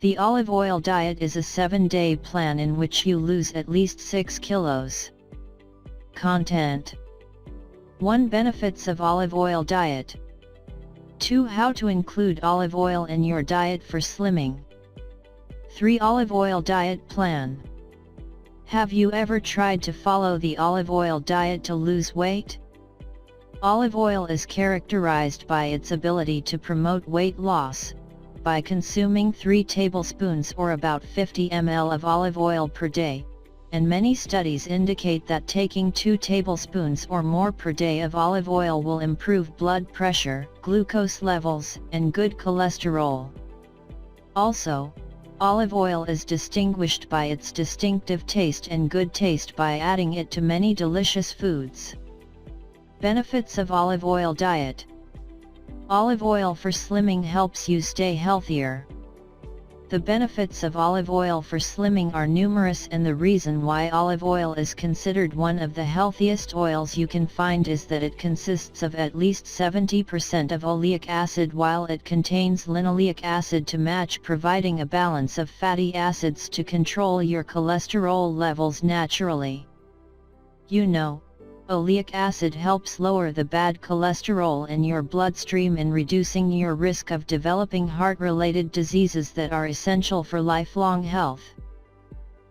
The olive oil diet is a 7-day plan in which you lose at least 6 kilos. Content: 1. Benefits of olive oil diet. 2. How to include olive oil in your diet for slimming. 3. Olive oil diet plan. Have you ever tried to follow the olive oil diet to lose weight? Olive oil is characterized by its ability to promote weight loss. By consuming 3 tablespoons or about 50 ml of olive oil per day, and many studies indicate that taking 2 tablespoons or more per day of olive oil will improve blood pressure, glucose levels, and good cholesterol. Also, olive oil is distinguished by its distinctive taste and good taste by adding it to many delicious foods. Benefits of olive oil diet. Olive oil for slimming helps you stay healthier. The benefits of olive oil for slimming are numerous, and the reason why olive oil is considered one of the healthiest oils you can find is that it consists of at least 70% of oleic acid, while it contains linoleic acid to match, providing a balance of fatty acids to control your cholesterol levels naturally. Oleic acid helps lower the bad cholesterol in your bloodstream and reducing your risk of developing heart-related diseases that are essential for lifelong health.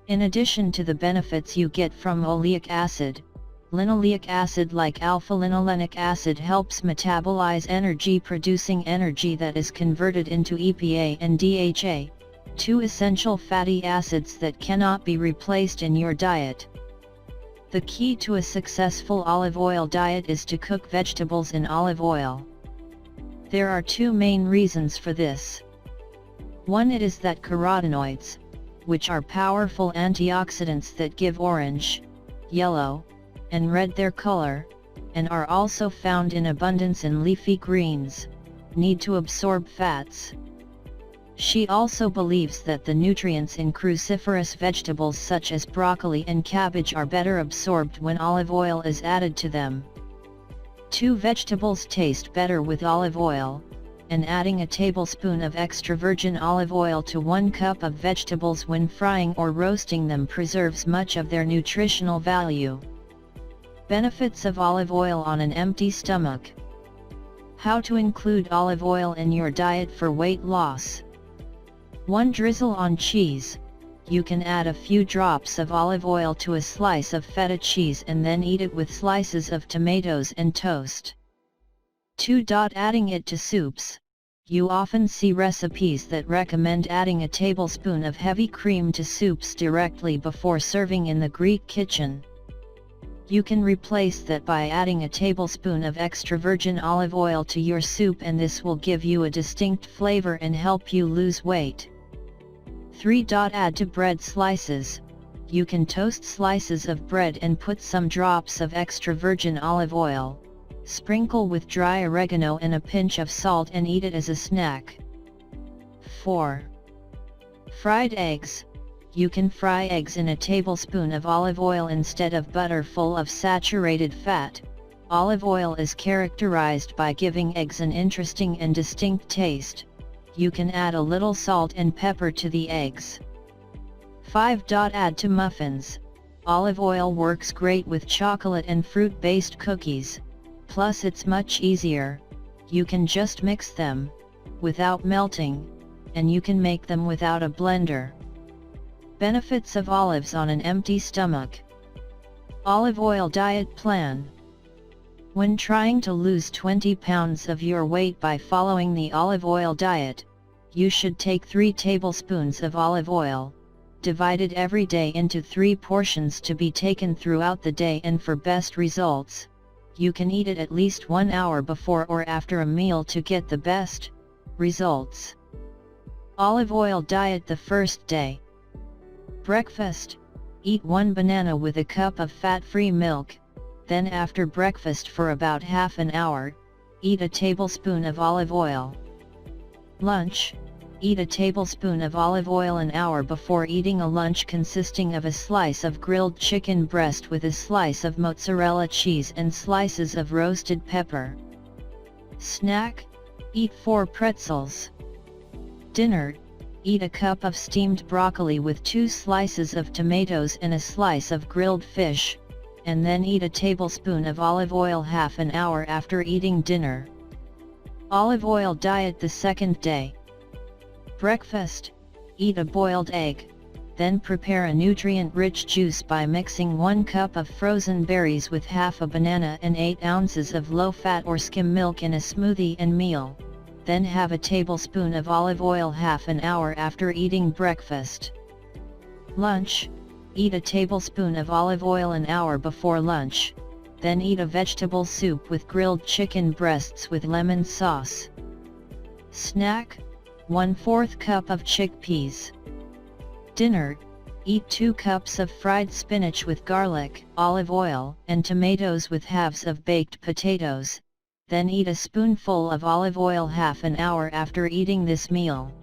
In addition to the benefits you get from oleic acid, linoleic acid like alpha-linolenic acid helps metabolize energy, producing energy that is converted into EPA and DHA, 2 essential fatty acids that cannot be replaced in your diet. The key to a successful olive oil diet is to cook vegetables in olive oil. There are 2 main reasons for this. 1. It is that carotenoids, which are powerful antioxidants that give orange, yellow, and red their color, and are also found in abundance in leafy greens, need to absorb fats. She also believes that the nutrients in cruciferous vegetables such as broccoli and cabbage are better absorbed when olive oil is added to them. 2. Vegetables taste better with olive oil, and adding a tablespoon of extra virgin olive oil to 1 cup of vegetables when frying or roasting them preserves much of their nutritional value. Benefits of olive oil on an empty stomach. How to include olive oil in your diet for weight loss. 1. Drizzle on cheese. You can add a few drops of olive oil to a slice of feta cheese and then eat it with slices of tomatoes and toast. 2. Adding it to soups. You often see recipes that recommend adding a tablespoon of heavy cream to soups directly before serving in the Greek kitchen. You can replace that by adding a tablespoon of extra virgin olive oil to your soup, and this will give you a distinct flavor and help you lose weight. 3. Add to bread slices. You can toast slices of bread and put some drops of extra virgin olive oil, sprinkle with dry oregano and a pinch of salt and eat it as a snack. 4. Fried eggs. You can fry eggs in a tablespoon of olive oil instead of butter full of saturated fat. Olive oil is characterized by giving eggs an interesting and distinct taste. You can add a little salt and pepper to the eggs. 5. Add to muffins. Olive oil works great with chocolate and fruit-based cookies, plus it's much easier. You can just mix them, without melting, and you can make them without a blender. Benefits of olives on an empty stomach. Olive oil diet plan. When trying to lose 20 pounds of your weight by following the olive oil diet, you should take 3 tablespoons of olive oil, divided every day into 3 portions to be taken throughout the day, and for best results, you can eat it at least 1 hour before or after a meal to get the best results. Olive oil diet the first day. Breakfast. Eat 1 banana with a cup of fat-free milk, then after breakfast for about half an hour, eat a tablespoon of olive oil. Lunch. Eat a tablespoon of olive oil an hour before eating a lunch consisting of a slice of grilled chicken breast with a slice of mozzarella cheese and slices of roasted pepper. Snack. Eat 4 pretzels. Dinner. eat a cup of steamed broccoli with 2 slices of tomatoes and a slice of grilled fish, and then eat a tablespoon of olive oil half an hour after eating dinner. Olive oil diet the second day. Breakfast, eat a boiled egg, then prepare a nutrient-rich juice by mixing 1 cup of frozen berries with half a banana and 8 ounces of low-fat or skim milk in a smoothie and meal. Then have a tablespoon of olive oil half an hour after eating breakfast. Lunch, eat a tablespoon of olive oil an hour before lunch, then eat a vegetable soup with grilled chicken breasts with lemon sauce. Snack, 1/4 cup of chickpeas. Dinner, eat 2 cups of fried spinach with garlic, olive oil, and tomatoes with halves of baked potatoes, then eat a spoonful of olive oil half an hour after eating this meal.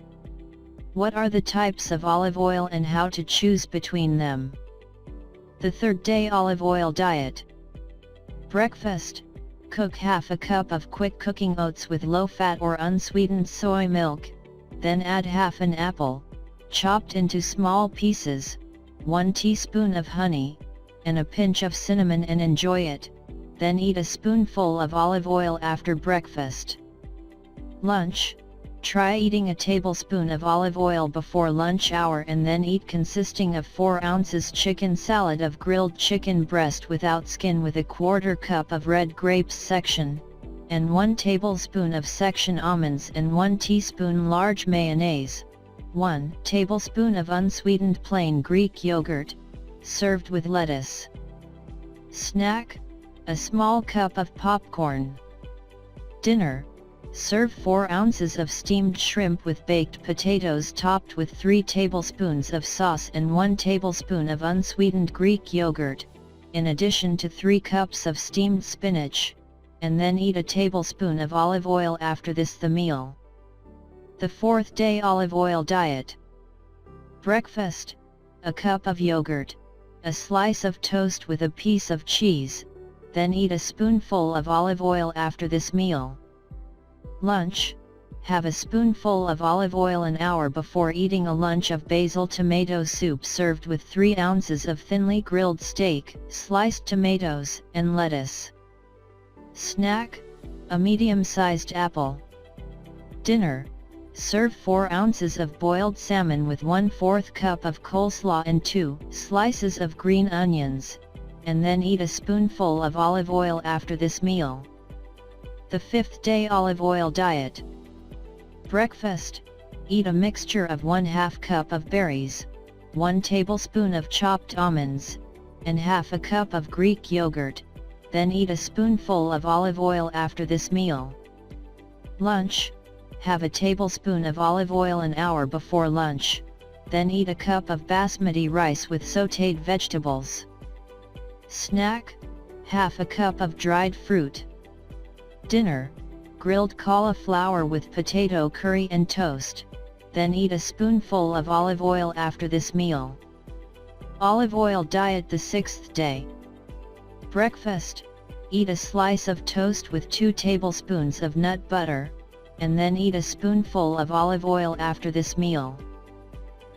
What are the types of olive oil and how to choose between them? The third day olive oil diet. Breakfast, cook half a cup of quick cooking oats with low-fat or unsweetened soy milk, then add half an apple, chopped into small pieces, 1 teaspoon of honey, and a pinch of cinnamon and enjoy it, then eat a spoonful of olive oil after breakfast. Lunch, try eating a tablespoon of olive oil before lunch hour and then eat consisting of 4 ounces chicken salad of grilled chicken breast without skin with a 1/4 cup of red grapes section, and 1 tablespoon of section almonds and 1 teaspoon large mayonnaise, 1 tablespoon of unsweetened plain Greek yogurt, served with lettuce. Snack, a small cup of popcorn. Dinner, serve 4 ounces of steamed shrimp with baked potatoes topped with 3 tablespoons of sauce and 1 tablespoon of unsweetened Greek yogurt, in addition to 3 cups of steamed spinach, and then eat a tablespoon of olive oil after the meal. The fourth day olive oil diet. Breakfast, a cup of yogurt, a slice of toast with a piece of cheese, then eat a spoonful of olive oil after this meal. Lunch, have a spoonful of olive oil an hour before eating a lunch of basil tomato soup served with 3 ounces of thinly grilled steak, sliced tomatoes, and lettuce. Snack, a medium-sized apple. Dinner, serve 4 ounces of boiled salmon with 1/4 cup of coleslaw and 2 slices of green onions, and then eat a spoonful of olive oil after this meal. The fifth day olive oil diet. Breakfast, eat a mixture of 1/2 cup of berries, 1 tablespoon of chopped almonds, and half a cup of Greek yogurt, then eat a spoonful of olive oil after this meal. Lunch, have a tablespoon of olive oil an hour before lunch, then eat a cup of basmati rice with sautéed vegetables. Snack, half a cup of dried fruit. Dinner, grilled cauliflower with potato curry and toast, then eat a spoonful of olive oil after this meal. Olive oil diet the sixth day. Breakfast, eat a slice of toast with 2 tablespoons of nut butter, and then eat a spoonful of olive oil after this meal.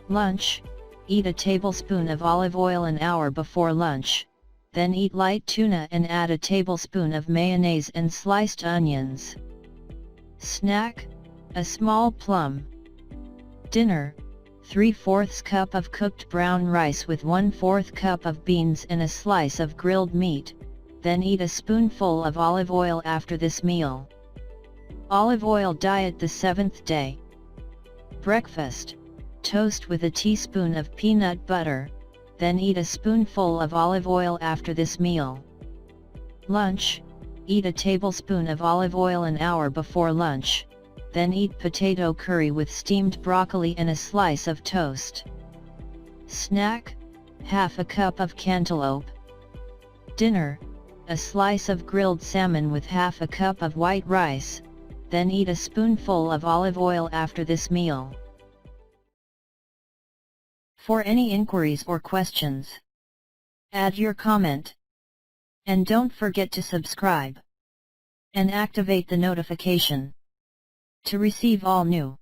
Lunch, eat a tablespoon of olive oil an hour before lunch, then eat light tuna and add a tablespoon of mayonnaise and sliced onions. Snack, a small plum. Dinner, 3/4 cup of cooked brown rice with 1/4 cup of beans and a slice of grilled meat, then eat a spoonful of olive oil after this meal. Olive oil diet the seventh day. Breakfast, toast with a teaspoon of peanut butter, then eat a spoonful of olive oil after this meal. Lunch, eat a tablespoon of olive oil an hour before lunch, then eat potato curry with steamed broccoli and a slice of toast. Snack, half a cup of cantaloupe. Dinner, a slice of grilled salmon with half a cup of white rice, then eat a spoonful of olive oil after this meal. For any inquiries or questions, add your comment. And don't forget to subscribe and activate the notification to receive all new